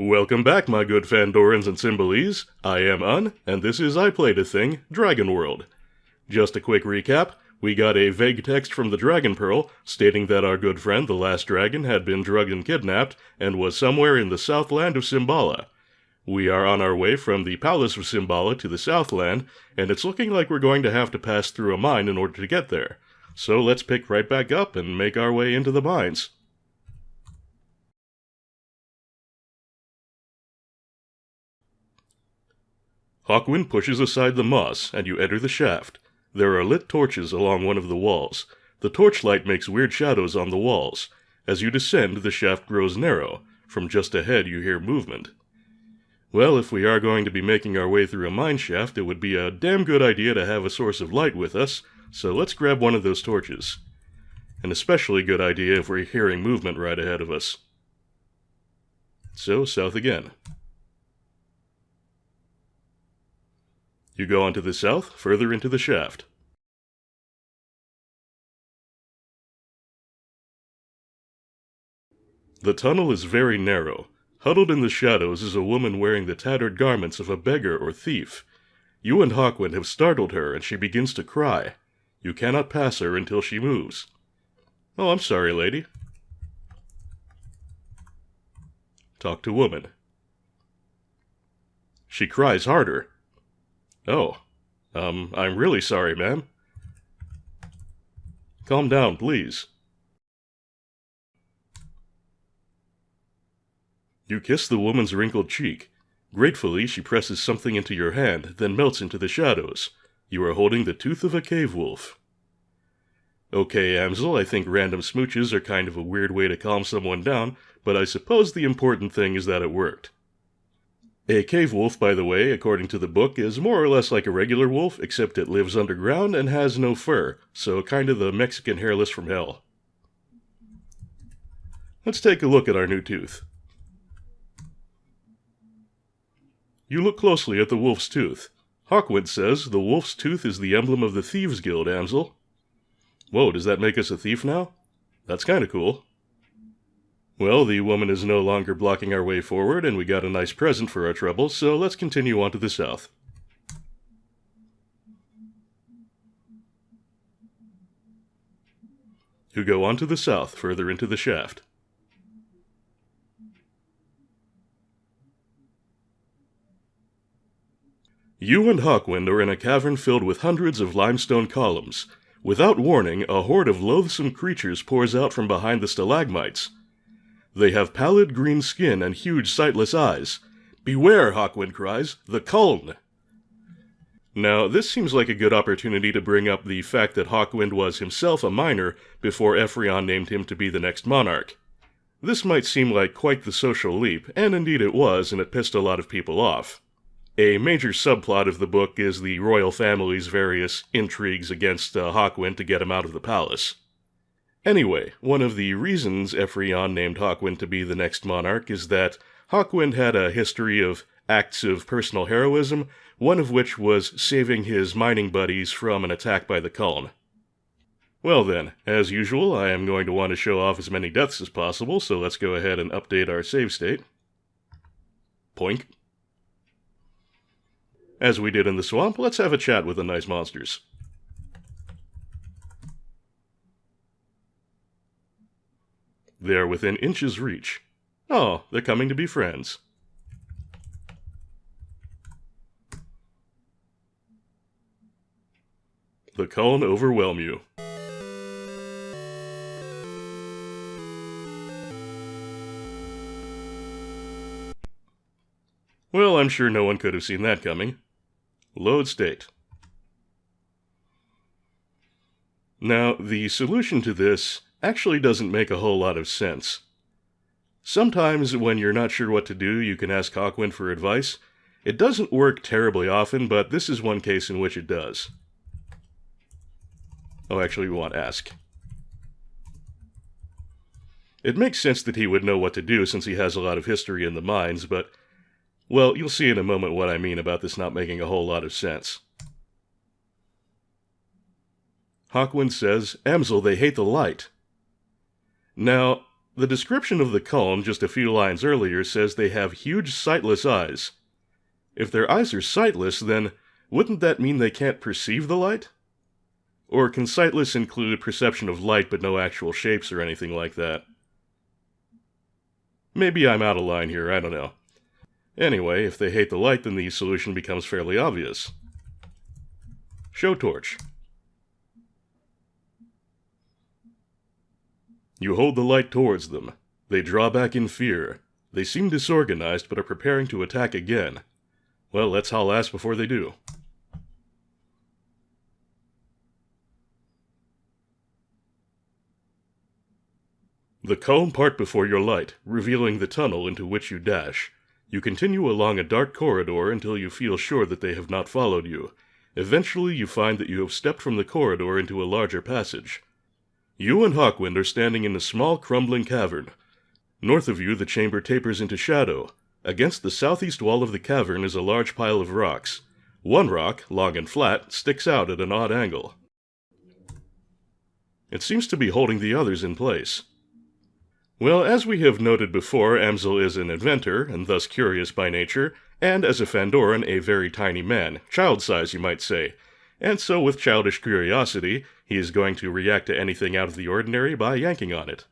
Welcome back, my good Fandorans and Cymbalese. I am Un, and this is I Played a Thing, Dragonworld. Just a quick recap, we got a vague text from the Dragon Pearl stating that our good friend, the last dragon, had been drugged and kidnapped, and was somewhere in the southland of Symbala. We are on our way from the Palace of Symbala to the southland, and it's looking like we're going to have to pass through a mine in order to get there. So let's pick right back up and make our way into the mines. Hawkwind pushes aside the moss, and you enter the shaft. There are lit torches along one of the walls. The torchlight makes weird shadows on the walls. As you descend, the shaft grows narrow. From just ahead, you hear movement. Well, if we are going to be making our way through a mine shaft, it would be a damn good idea to have a source of light with us, so let's grab one of those torches. An especially good idea if we're hearing movement right ahead of us. So, south again. You go on to the south, further into the shaft. The tunnel is very narrow. Huddled in the shadows is a woman wearing the tattered garments of a beggar or thief. You and Hawkwind have startled her, and she begins to cry. You cannot pass her until she moves. Oh, I'm sorry, lady. Talk to woman. She cries harder. Oh, I'm really sorry, ma'am. Calm down, please. You kiss the woman's wrinkled cheek. Gratefully, she presses something into your hand, then melts into the shadows. You are holding the tooth of a cave wolf. Okay, Amsel, I think random smooches are kind of a weird way to calm someone down, but I suppose the important thing is that it worked. A cave wolf, by the way, according to the book, is more or less like a regular wolf, except it lives underground and has no fur, so kind of the Mexican hairless from hell. Let's take a look at our new tooth. You look closely at the wolf's tooth. Hawkwind says the wolf's tooth is the emblem of the Thieves' Guild, Amsel. Whoa, does that make us a thief now? That's kinda cool. Well, the woman is no longer blocking our way forward, and we got a nice present for our trouble, so let's continue on to the south. You go on to the south, further into the shaft. You and Hawkwind are in a cavern filled with hundreds of limestone columns. Without warning, a horde of loathsome creatures pours out from behind the stalagmites. They have pallid green skin and huge sightless eyes. Beware, Hawkwind cries, the Kuln! Now, this seems like a good opportunity to bring up the fact that Hawkwind was himself a miner before Ephrion named him to be the next monarch. This might seem like quite the social leap, and indeed it was, and it pissed a lot of people off. A major subplot of the book is the royal family's various intrigues against Hawkwind to get him out of the palace. Anyway, one of the reasons Ephrion named Hawkwind to be the next monarch is that Hawkwind had a history of acts of personal heroism, one of which was saving his mining buddies from an attack by the Kuln. Well then, as usual, I am going to want to show off as many deaths as possible, so let's go ahead and update our save state. Poink. As we did in the swamp, let's have a chat with the nice monsters. They are within inches reach. Oh, they're coming to be friends. The Kuln overwhelm you. Well, I'm sure no one could have seen that coming. Load state. Now, the solution to this actually doesn't make a whole lot of sense. Sometimes, when you're not sure what to do, you can ask Hawkwind for advice. It doesn't work terribly often, but this is one case in which it does. Oh, actually, we want ask. It makes sense that he would know what to do since he has a lot of history in the mines, but, well, you'll see in a moment what I mean about this not making a whole lot of sense. Hawkwind says, Amsel, they hate the light. Now, The description of the culm just a few lines earlier says they have huge sightless eyes. If their eyes are sightless, then wouldn't that mean they can't perceive the light? Or can sightless include perception of light but no actual shapes or anything like that? Maybe I'm out of line here, I don't know. Anyway, if they hate the light, then the solution becomes fairly obvious. Show torch. You hold the light towards them. They draw back in fear. They seem disorganized but are preparing to attack again. Well, let's haul ass before they do. The culm part before your light, revealing the tunnel into which you dash. You continue along a dark corridor until you feel sure that they have not followed you. Eventually you find that you have stepped from the corridor into a larger passage. You and Hawkwind are standing in a small crumbling cavern. North of you the chamber tapers into shadow. Against the southeast wall of the cavern is a large pile of rocks. One rock, long and flat, sticks out at an odd angle. It seems to be holding the others in place. Well, as we have noted before, Amsel is an inventor, and thus curious by nature, and as a Fandoran, a very tiny man, child-size you might say, and so with childish curiosity, he is going to react to anything out of the ordinary by yanking on it.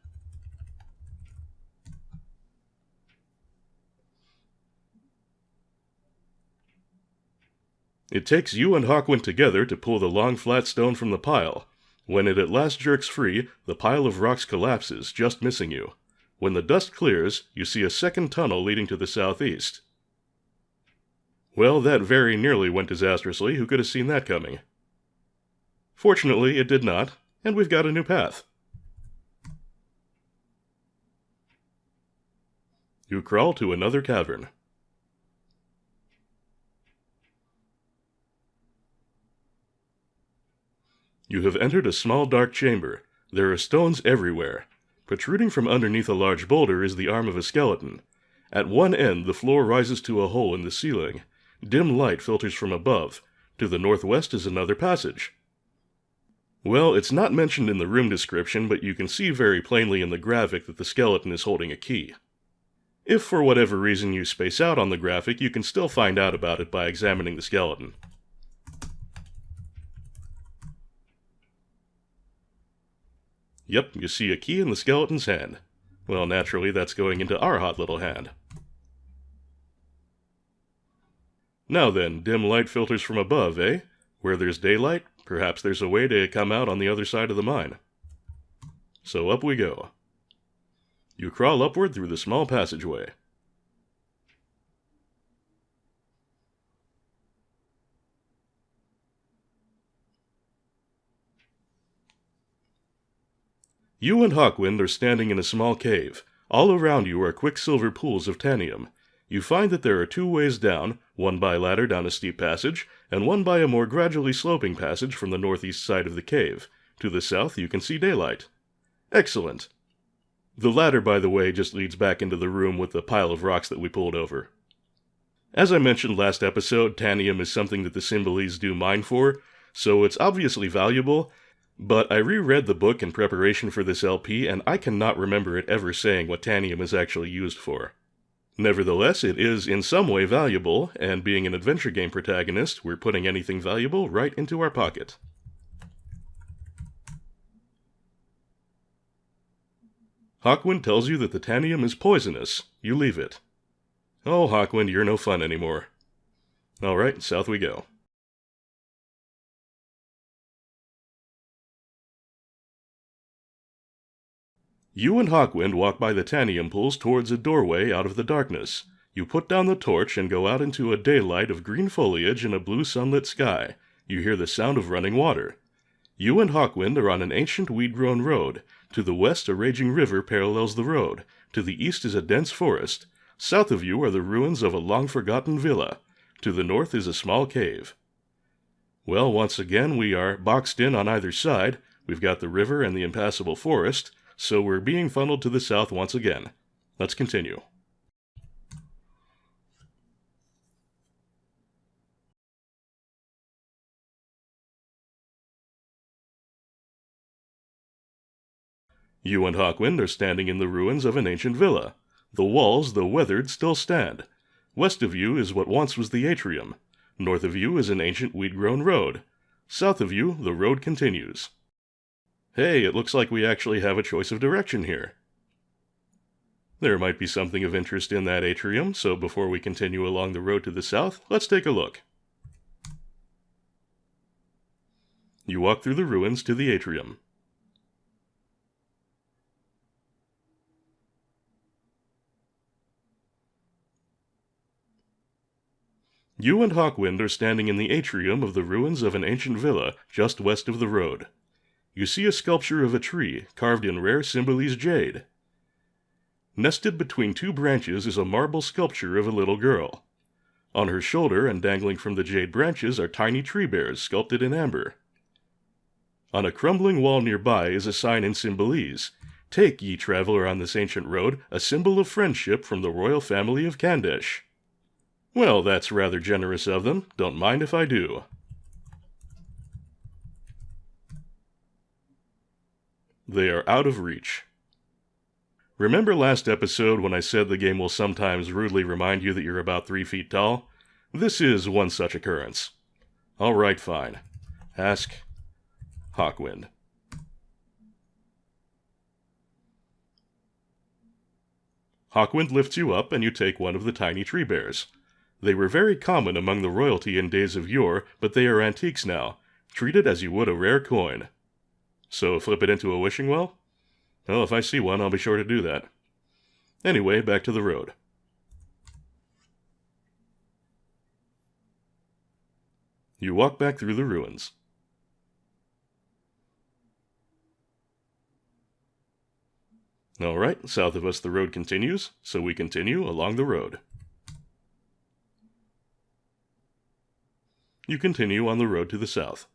It takes you and Hawkwind together to pull the long flat stone from the pile. When it at last jerks free, the pile of rocks collapses, just missing you. When the dust clears, you see a second tunnel leading to the southeast. Well, that very nearly went disastrously. Who could have seen that coming? Fortunately, it did not, and we've got a new path. You crawl to another cavern. You have entered a small dark chamber. There are stones everywhere. Protruding from underneath a large boulder is the arm of a skeleton. At one end, the floor rises to a hole in the ceiling. Dim light filters from above. To the northwest is another passage. Well, it's not mentioned in the room description, but you can see very plainly in the graphic that the skeleton is holding a key. If for whatever reason you space out on the graphic, you can still find out about it by examining the skeleton. Yep, you see a key in the skeleton's hand. Well, naturally, that's going into our hot little hand. Now then, dim light filters from above, eh? Where there's daylight, perhaps there's a way to come out on the other side of the mine. So up we go. You crawl upward through the small passageway. You and Hawkwind are standing in a small cave. All around you are quicksilver pools of tanium. You find that there are two ways down, one by ladder down a steep passage, and one by a more gradually sloping passage from the northeast side of the cave. To the south you can see daylight. Excellent. The ladder, by the way, just leads back into the room with the pile of rocks that we pulled over. As I mentioned last episode, tanium is something that the Symbolese do mine for, so it's obviously valuable. But I reread the book in preparation for this LP, and I cannot remember it ever saying what tanium is actually used for. Nevertheless, it is in some way valuable, and being an adventure game protagonist, we're putting anything valuable right into our pocket. Hawkwind tells you that the tanium is poisonous. You leave it. Oh, Hawkwind, you're no fun anymore. Alright, south we go. You and Hawkwind walk by the tanium pools towards a doorway out of the darkness. You put down the torch and go out into a daylight of green foliage and a blue sunlit sky. You hear the sound of running water. You and Hawkwind are on an ancient weed-grown road. To the west, a raging river parallels the road. To the east is a dense forest. South of you are the ruins of a long-forgotten villa. To the north is a small cave. Well, once again, we are boxed in on either side. We've got the river and the impassable forest. So we're being funneled to the south once again. Let's continue. You and Hawkwind are standing in the ruins of an ancient villa. The walls, though weathered, still stand. West of you is what once was the atrium. North of you is an ancient weed-grown road. South of you, the road continues. Hey, it looks like we actually have a choice of direction here. There might be something of interest in that atrium, so before we continue along the road to the south, let's take a look. You walk through the ruins to the atrium. You and Hawkwind are standing in the atrium of the ruins of an ancient villa just west of the road. You see a sculpture of a tree carved in rare Symbolese jade. Nested between two branches is a marble sculpture of a little girl. On her shoulder and dangling from the jade branches are tiny tree bears sculpted in amber. On a crumbling wall nearby is a sign in Symbolese. Take, ye traveler on this ancient road, a symbol of friendship from the royal family of Ken-Desh. Well, that's rather generous of them. Don't mind if I do. They are out of reach. Remember last episode when I said the game will sometimes rudely remind you that you're about 3 feet tall? This is one such occurrence. Alright, fine. Ask Hawkwind. Hawkwind lifts you up and you take one of the tiny tree bears. They were very common among the royalty in days of yore, but they are antiques now. Treat it as you would a rare coin. So flip it into a wishing well? Well, if I see one, I'll be sure to do that. Anyway, back to the road. You walk back through the ruins. Alright, south of us the road continues, so we continue along the road. You continue on the road to the south.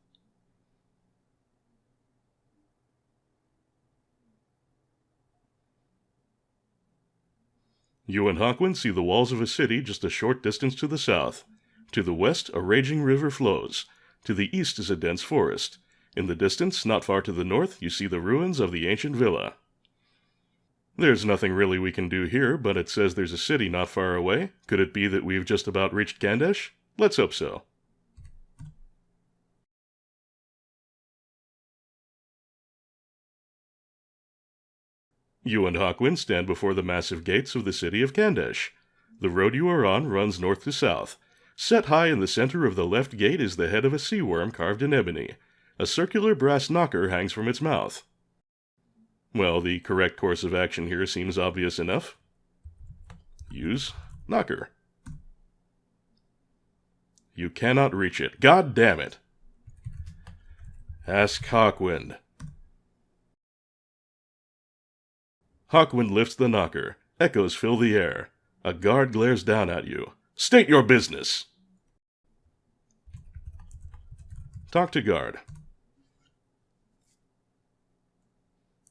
You and Hawkwind see the walls of a city just a short distance to the south. To the west, a raging river flows. To the east is a dense forest. In the distance, not far to the north, you see the ruins of the ancient villa. There's nothing really we can do here, but it says there's a city not far away. Could it be that we've just about reached Ken-Desh? Let's hope so. You and Hawkwind stand before the massive gates of the city of Ken-Desh. The road you are on runs north to south. Set high in the center of the left gate is the head of a sea worm carved in ebony. A circular brass knocker hangs from its mouth. Well, the correct course of action here seems obvious enough. Use knocker. You cannot reach it. God damn it! Ask Hawkwind. Hawkwind lifts the knocker. Echoes fill the air. A guard glares down at you. State your business! Talk to guard.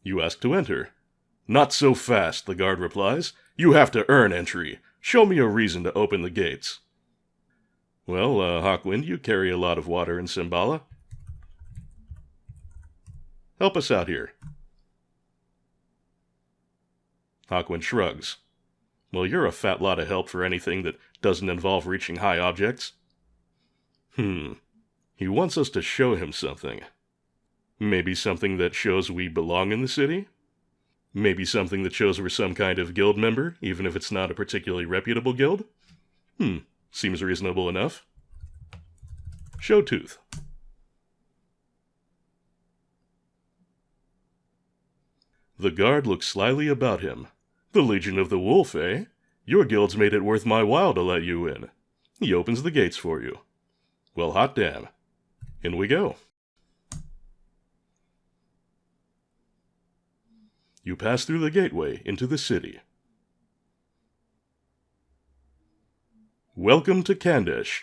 You ask to enter. Not so fast, the guard replies. You have to earn entry. Show me a reason to open the gates. Well, Hawkwind, you carry a lot of water in Symbala. Help us out here. Hawkwind shrugs. Well, you're a fat lot of help for anything that doesn't involve reaching high objects. He wants us to show him something. Maybe something that shows we belong in the city? Maybe something that shows we're some kind of guild member, even if it's not a particularly reputable guild? Seems reasonable enough. Show tooth. The guard looks slyly about him. The Legion of the Wolf, eh? Your guild's made it worth my while to let you in. He opens the gates for you. Well, hot damn. In we go. You pass through the gateway into the city. Welcome to Ken-Desh.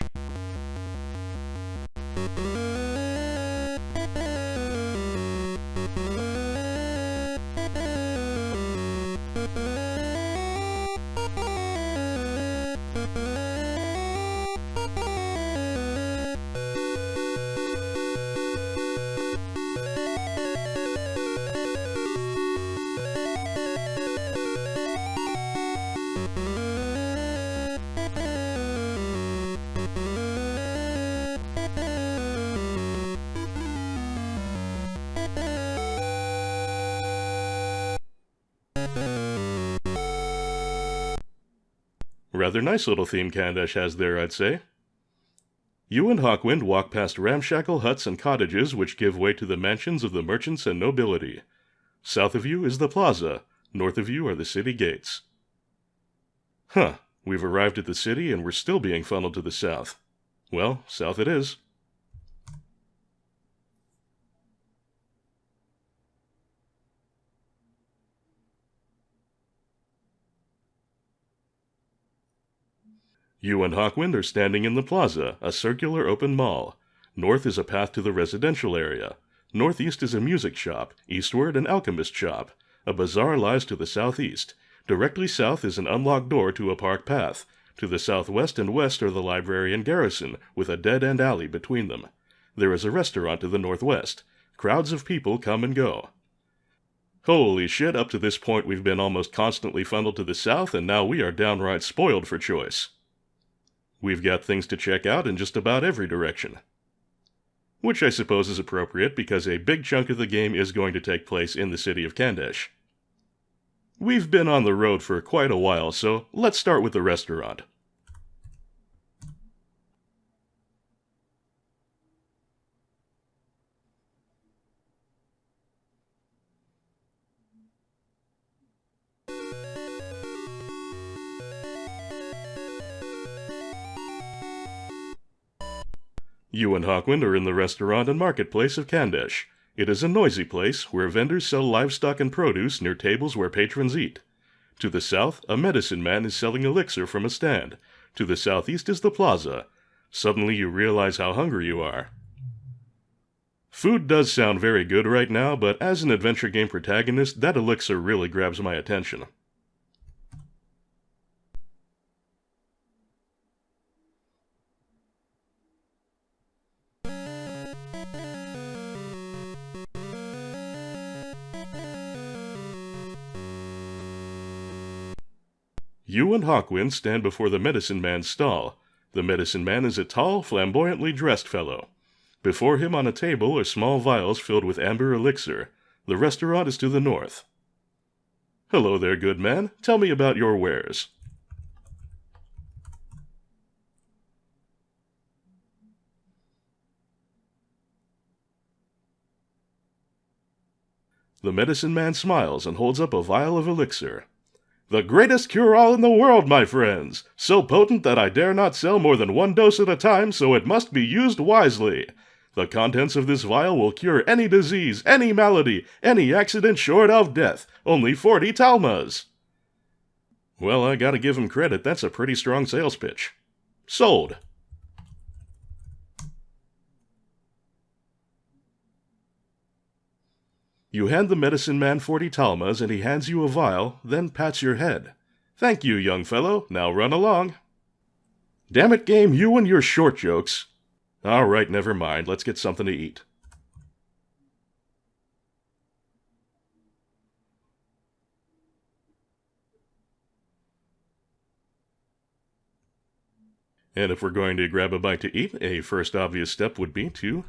Rather nice little theme Ken-Desh has there, I'd say. You and Hawkwind walk past ramshackle huts and cottages which give way to the mansions of the merchants and nobility. South of you is the plaza, north of you are the city gates. Huh, we've arrived at the city and we're still being funneled to the south. Well, south it is. You and Hawkwind are standing in the plaza, a circular open mall. North is a path to the residential area. Northeast is a music shop, eastward an alchemist shop. A bazaar lies to the southeast. Directly south is an unlocked door to a park path. To the southwest and west are the library and garrison, with a dead-end alley between them. There is a restaurant to the northwest. Crowds of people come and go. Holy shit, up to this point we've been almost constantly funneled to the south, and now we are downright spoiled for choice. We've got things to check out in just about every direction. Which I suppose is appropriate because a big chunk of the game is going to take place in the city of Ken-Desh. We've been on the road for quite a while, so let's start with the restaurant. You and Hawkwind are in the restaurant and marketplace of Ken-Desh. It is a noisy place where vendors sell livestock and produce near tables where patrons eat. To the south, a medicine man is selling elixir from a stand. To the southeast is the plaza. Suddenly you realize how hungry you are. Food does sound very good right now, but as an adventure game protagonist, that elixir really grabs my attention. You and Hawkwind stand before the medicine man's stall. The medicine man is a tall, flamboyantly dressed fellow. Before him on a table are small vials filled with amber elixir. The restaurant is to the north. Hello there, good man. Tell me about your wares. The medicine man smiles and holds up a vial of elixir. The greatest cure-all in the world, my friends! So potent that I dare not sell more than 1 dose at a time, so it must be used wisely. The contents of this vial will cure any disease, any malady, any accident short of death. Only 40 talmas. Well, I gotta give him credit, that's a pretty strong sales pitch. Sold. You hand the medicine man 40 talmas, and he hands you a vial, then pats your head. Thank you, young fellow. Now run along. Damn it, game, you and your short jokes. All right, never mind. Let's get something to eat. And if we're going to grab a bite to eat, a first obvious step would be to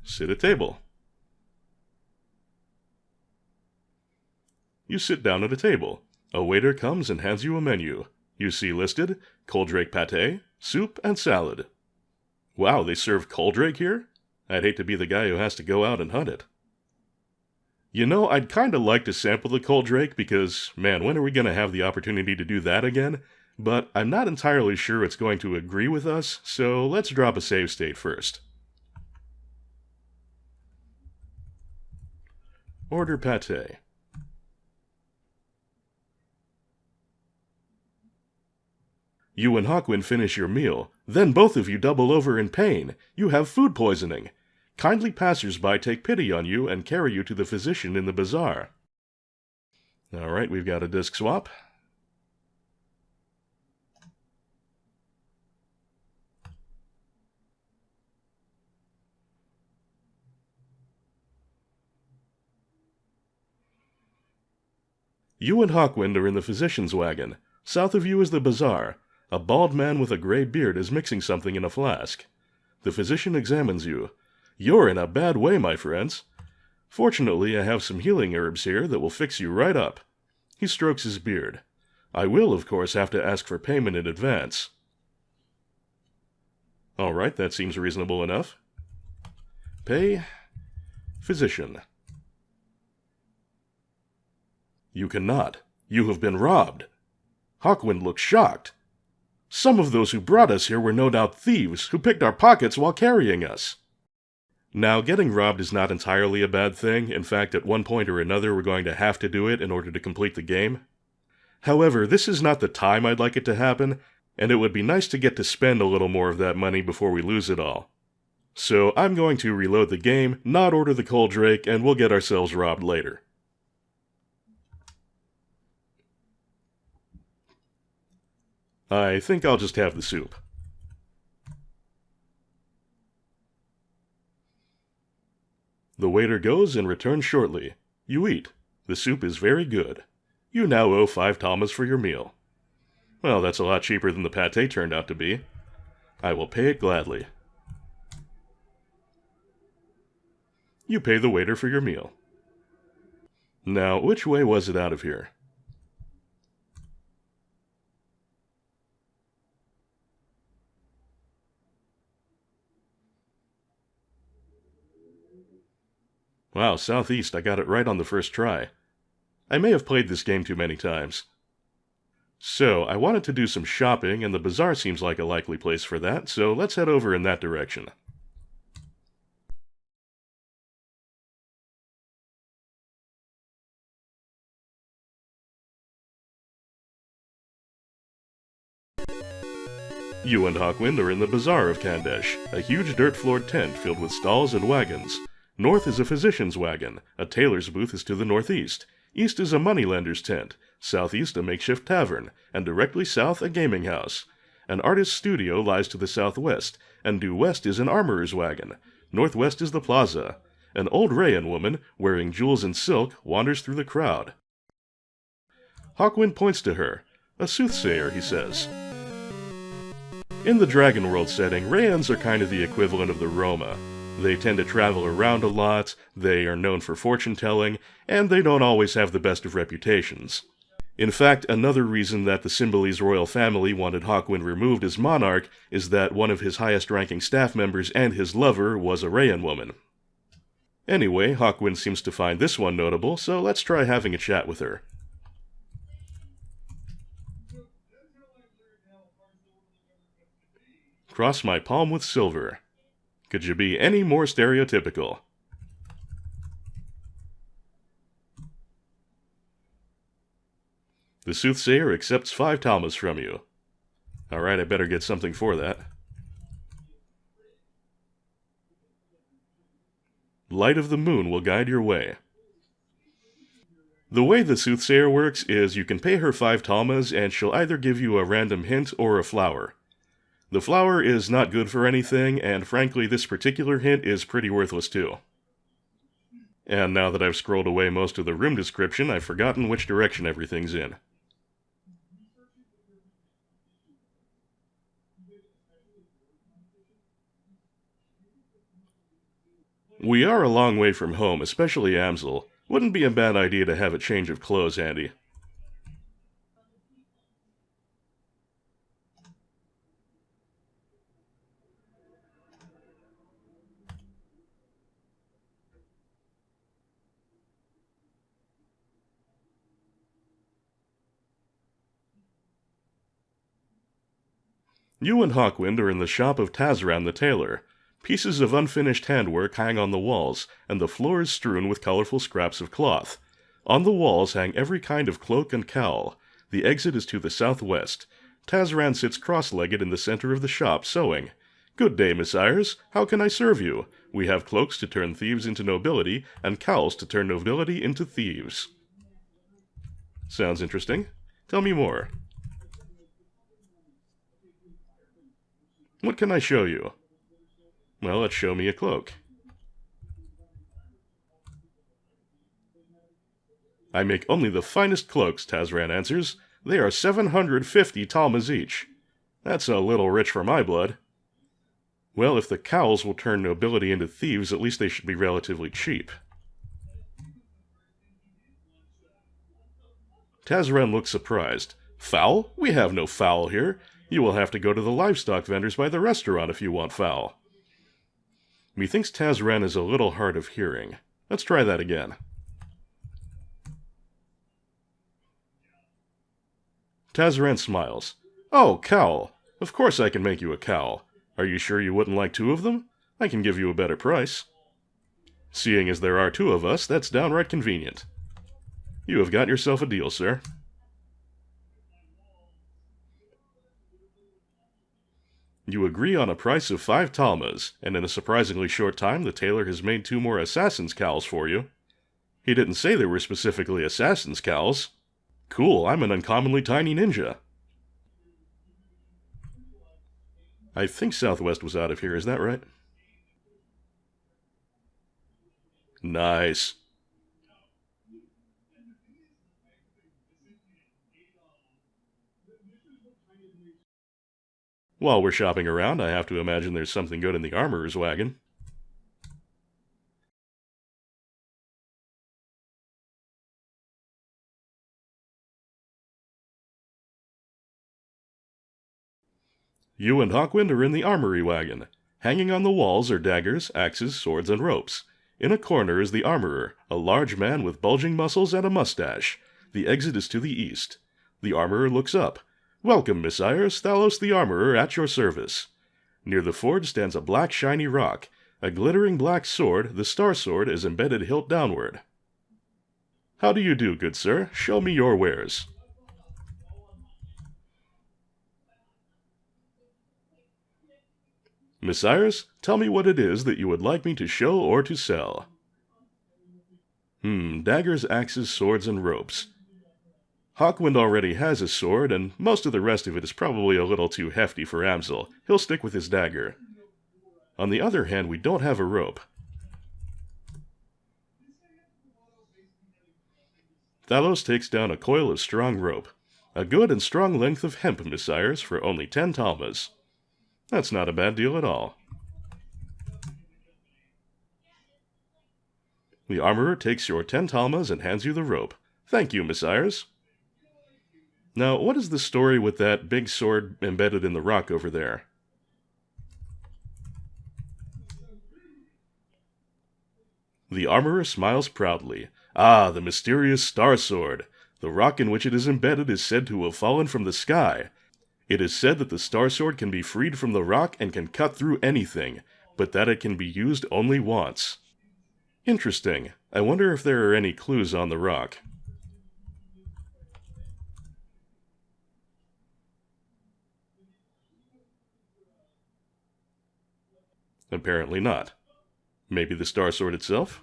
sit at table. You sit down at a table. A waiter comes and hands you a menu. You see listed, Coldrake pate, soup, and salad. Wow, they serve Coldrake here? I'd hate to be the guy who has to go out and hunt it. You know, I'd kinda like to sample the Coldrake because, man, when are we gonna have the opportunity to do that again? But I'm not entirely sure it's going to agree with us, so let's drop a save state first. Order pate. You and Hawkwind finish your meal, then both of you double over in pain. You have food poisoning. Kindly passers-by take pity on you and carry you to the physician in the bazaar. Alright, we've got a disc swap. You and Hawkwind are in the physician's wagon. South of you is the bazaar. A bald man with a gray beard is mixing something in a flask. The physician examines you. You're in a bad way, my friends. Fortunately, I have some healing herbs here that will fix you right up. He strokes his beard. I will, of course, have to ask for payment in advance. All right, that seems reasonable enough. Pay. Physician. You cannot. You have been robbed. Hawkwind looks shocked. Some of those who brought us here were no doubt thieves who picked our pockets while carrying us. Now, getting robbed is not entirely a bad thing. In fact, at one point or another, we're going to have to do it in order to complete the game. However, this is not the time I'd like it to happen, and it would be nice to get to spend a little more of that money before we lose it all. So I'm going to reload the game, not order the Cold Drake, and we'll get ourselves robbed later. I think I'll just have the soup. The waiter goes and returns shortly. You eat. The soup is very good. You now owe 5 talmas for your meal. Well, that's a lot cheaper than the pâté turned out to be. I will pay it gladly. You pay the waiter for your meal. Now, which way was it out of here? Wow, southeast, I got it right on the first try. I may have played this game too many times. So, I wanted to do some shopping, and the bazaar seems like a likely place for that, so let's head over in that direction. You and Hawkwind are in the bazaar of Ken-Desh, a huge dirt-floored tent filled with stalls and wagons. North is a physician's wagon, a tailor's booth is to the northeast, east is a moneylender's tent, southeast a makeshift tavern, and directly south a gaming house. An artist's studio lies to the southwest, and due west is an armorer's wagon. Northwest is the plaza. An old Rayan woman, wearing jewels and silk, wanders through the crowd. Hawkwind points to her. A soothsayer, he says. In the Dragonworld setting, Rayans are kind of the equivalent of the Roma. They tend to travel around a lot, they are known for fortune-telling, and they don't always have the best of reputations. In fact, another reason that the Cymbalese royal family wanted Hawkwind removed as monarch is that one of his highest-ranking staff members and his lover was a Rayan woman. Anyway, Hawkwind seems to find this one notable, so let's try having a chat with her. Cross my palm with silver. Could you be any more stereotypical? The soothsayer accepts 5 talmas from you. Alright, I better get something for that. Light of the moon will guide your way. The way the soothsayer works is you can pay her 5 talmas and she'll either give you a random hint or a flower. The flower is not good for anything, and frankly this particular hint is pretty worthless too. And now that I've scrolled away most of the room description, I've forgotten which direction everything's in. We are a long way from home, especially Amsel. Wouldn't be a bad idea to have a change of clothes handy. You and Hawkwind are in the shop of Tazran the Tailor. Pieces of unfinished handwork hang on the walls, and the floor is strewn with colorful scraps of cloth. On the walls hang every kind of cloak and cowl. The exit is to the southwest. Tazran sits cross-legged in the center of the shop, sewing. "Good day, messires. How can I serve you? We have cloaks to turn thieves into nobility, and cowls to turn nobility into thieves." Sounds interesting. Tell me more. What can I show you? Well, let's show me a cloak. I make only the finest cloaks, Tazran answers. They are 750 talmas each. That's a little rich for my blood. Well, if the cowls will turn nobility into thieves, at least they should be relatively cheap. Tazren looks surprised. Fowl? We have no fowl here. You will have to go to the livestock vendors by the restaurant if you want fowl. Methinks Tazren is a little hard of hearing. Let's try that again. Tazren smiles. Oh, cowl. Of course I can make you a cowl. Are you sure you wouldn't like 2 of them? I can give you a better price. Seeing as there are 2 of us, that's downright convenient. You have got yourself a deal, sir. You agree on a price of 5 talmas, and in a surprisingly short time the tailor has made 2 more assassin's cowls for you. He didn't say they were specifically assassin's cowls. Cool, I'm an uncommonly tiny ninja. I think Southwest was out of here, is that right? Nice. While we're shopping around, I have to imagine there's something good in the armorer's wagon. You and Hawkwind are in the armory wagon. Hanging on the walls are daggers, axes, swords, and ropes. In a corner is the armorer, a large man with bulging muscles and a mustache. The exit is to the east. The armorer looks up. Welcome, messires, Thalos the armorer at your service. Near the forge stands a black shiny rock. A glittering black sword, the star sword, is embedded hilt downward. How do you do, good sir? Show me your wares. Messires, tell me what it is that you would like me to show or to sell. Daggers, axes, swords, and ropes. Hawkwind already has a sword, and most of the rest of it is probably a little too hefty for Amsel. He'll stick with his dagger. On the other hand, we don't have a rope. Thalos takes down a coil of strong rope. A good and strong length of hemp, messires, for only 10 talmas. That's not a bad deal at all. The armorer takes your 10 talmas and hands you the rope. Thank you, messires. Now, what is the story with that big sword embedded in the rock over there? The armorer smiles proudly. Ah, the mysterious star sword. The rock in which it is embedded is said to have fallen from the sky. It is said that the star sword can be freed from the rock and can cut through anything, but that it can be used only once. Interesting. I wonder if there are any clues on the rock. Apparently not. Maybe the star sword itself?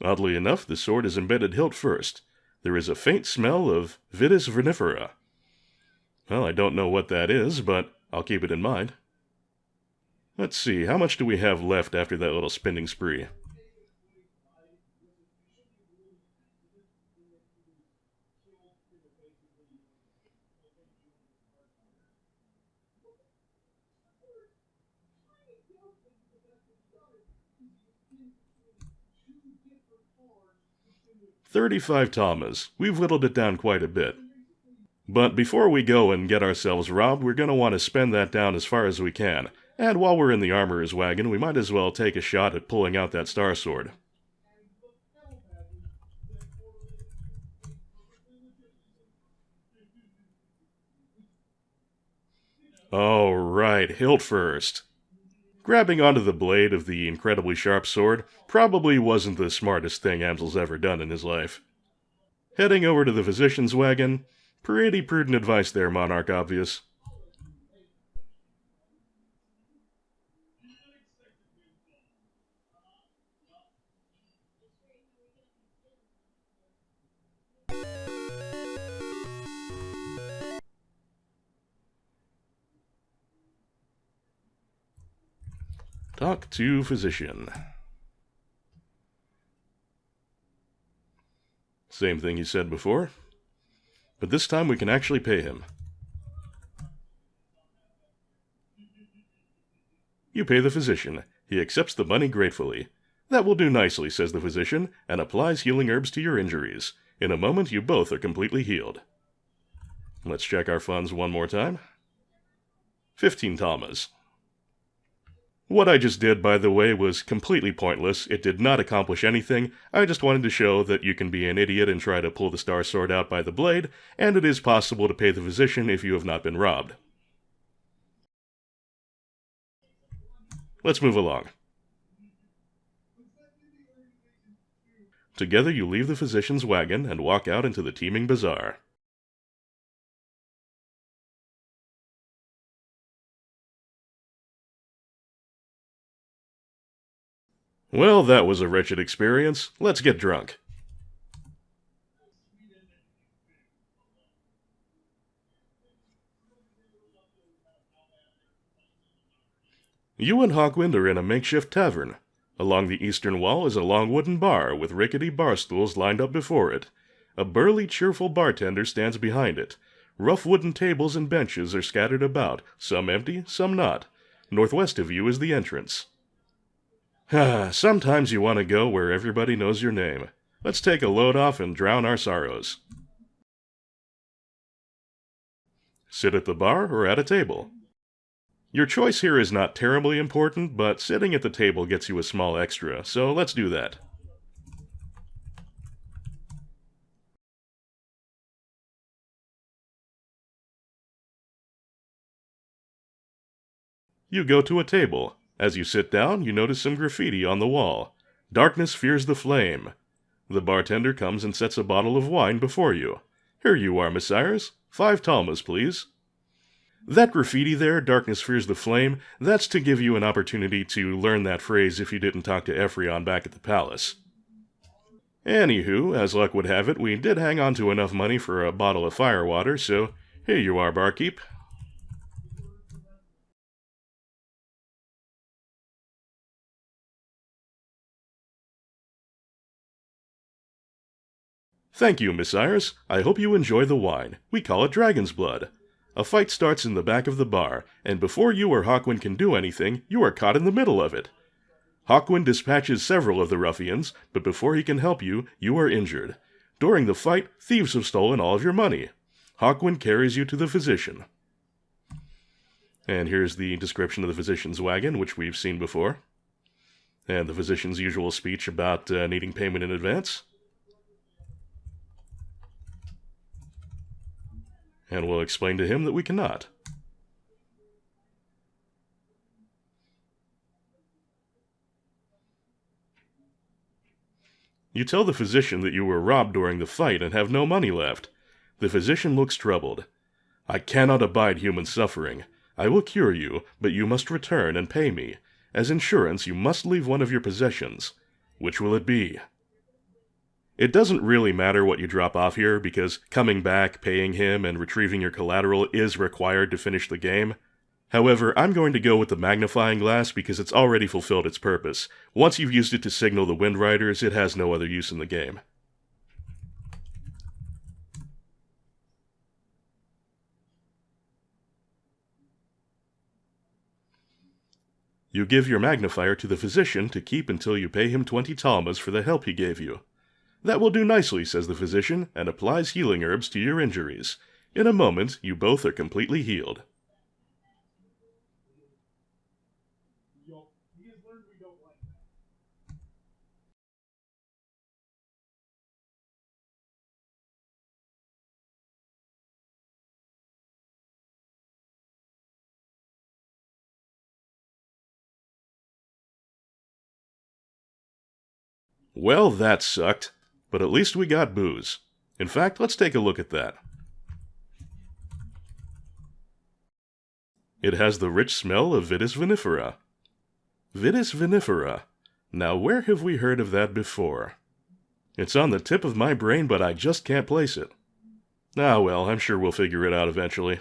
Oddly enough, the sword is embedded hilt first. There is a faint smell of Vitis Vinifera. Well, I don't know what that is, but I'll keep it in mind. Let's see, how much do we have left after that little spending spree? $35 talmas. We've whittled it down quite a bit. But before we go and get ourselves robbed, we're going to want to spend that down as far as we can. And while we're in the armorer's wagon, we might as well take a shot at pulling out that star sword. Oh, right, hilt first. Grabbing onto the blade of the incredibly sharp sword probably wasn't the smartest thing Amsel's ever done in his life. Heading over to the physician's wagon. Pretty prudent advice there, Monarch Obvious. Talk to physician. Same thing he said before, but this time we can actually pay him. You pay the physician. He accepts the money gratefully. That will do nicely, says the physician, and applies healing herbs to your injuries. In a moment, you both are completely healed. Let's check our funds one more time. 15 talmas. What I just did, by the way, was completely pointless. It did not accomplish anything. I just wanted to show that you can be an idiot and try to pull the star sword out by the blade, and it is possible to pay the physician if you have not been robbed. Let's move along. Together you leave the physician's wagon and walk out into the teeming bazaar. Well, that was a wretched experience. Let's get drunk. You and Hawkwind are in a makeshift tavern. Along the eastern wall is a long wooden bar with rickety bar stools lined up before it. A burly, cheerful bartender stands behind it. Rough wooden tables and benches are scattered about, some empty, some not. Northwest of you is the entrance. Sometimes you want to go where everybody knows your name. Let's take a load off and drown our sorrows. Sit at the bar or at a table. Your choice here is not terribly important, but sitting at the table gets you a small extra, so let's do that. You go to a table. As you sit down, you notice some graffiti on the wall. Darkness fears the flame. The bartender comes and sets a bottle of wine before you. Here you are, messires. 5 talmas, please. That graffiti there, Darkness fears the flame, that's to give you an opportunity to learn that phrase if you didn't talk to Ephrion back at the palace. Anywho, as luck would have it, we did hang on to enough money for a bottle of firewater, so here you are, barkeep. Thank you, messires. I hope you enjoy the wine. We call it Dragon's Blood. A fight starts in the back of the bar, and before you or Hawkwind can do anything, you are caught in the middle of it. Hawkwind dispatches several of the ruffians, but before he can help you, you are injured. During the fight, thieves have stolen all of your money. Hawkwind carries you to the physician. And here's the description of the physician's wagon, which we've seen before. And the physician's usual speech about needing payment in advance. And we'll explain to him that we cannot. You tell the physician that you were robbed during the fight and have no money left. The physician looks troubled. I cannot abide human suffering. I will cure you, but you must return and pay me. As insurance, you must leave one of your possessions. Which will it be? It doesn't really matter what you drop off here, because coming back, paying him, and retrieving your collateral is required to finish the game. However, I'm going to go with the magnifying glass because it's already fulfilled its purpose. Once you've used it to signal the Wind Riders, it has no other use in the game. You give your magnifier to the physician to keep until you pay him 20 talmas for the help he gave you. That will do nicely, says the physician, and applies healing herbs to your injuries. In a moment, you both are completely healed. Well, that sucked. But at least we got booze. In fact, let's take a look at that. It has the rich smell of Vitis Vinifera. Vitis Vinifera. Now where have we heard of that before? It's on the tip of my brain, but I just can't place it. Ah well, I'm sure we'll figure it out eventually.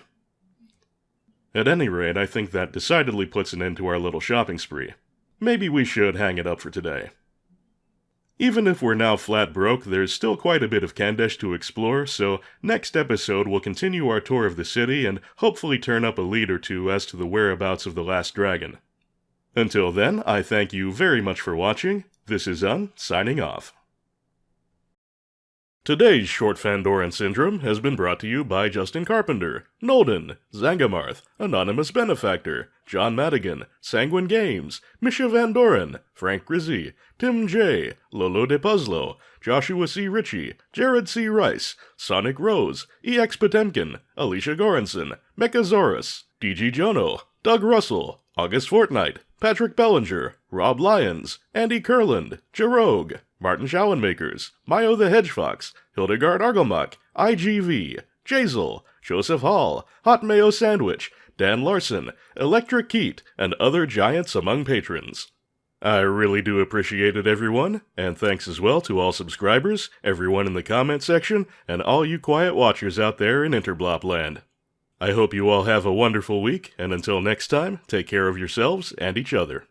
At any rate, I think that decidedly puts an end to our little shopping spree. Maybe we should hang it up for today. Even if we're now flat broke, there's still quite a bit of Ken-Desh to explore, so next episode we'll continue our tour of the city and hopefully turn up a lead or two as to the whereabouts of the last dragon. Until then, I thank you very much for watching. This is signing off. Today's Short Fandoran Syndrome has been brought to you by Justin Carpenter, Nolden, Zangamarth, Anonymous Benefactor, John Madigan, Sanguine Games, Misha Van Doren, Frank Grizzy, Tim J., Lolo De Puzzlo, Joshua C. Ritchie, Jared C. Rice, Sonic Rose, EX Potemkin, Alicia Goranson, Mechasaurus, DG Jono, Doug Russell, August Fortnite, Patrick Bellinger, Rob Lyons, Andy Kurland, Jarogue, Martin Schauenmakers, Mayo the Hedgefox, Hildegard Argelmach, IGV, Jazel, Joseph Hall, Hot Mayo Sandwich, Dan Larson, Electric Keat, and other giants among patrons. I really do appreciate it, everyone, and thanks as well to all subscribers, everyone in the comment section, and all you quiet watchers out there in Interblop land. I hope you all have a wonderful week, and until next time, take care of yourselves and each other.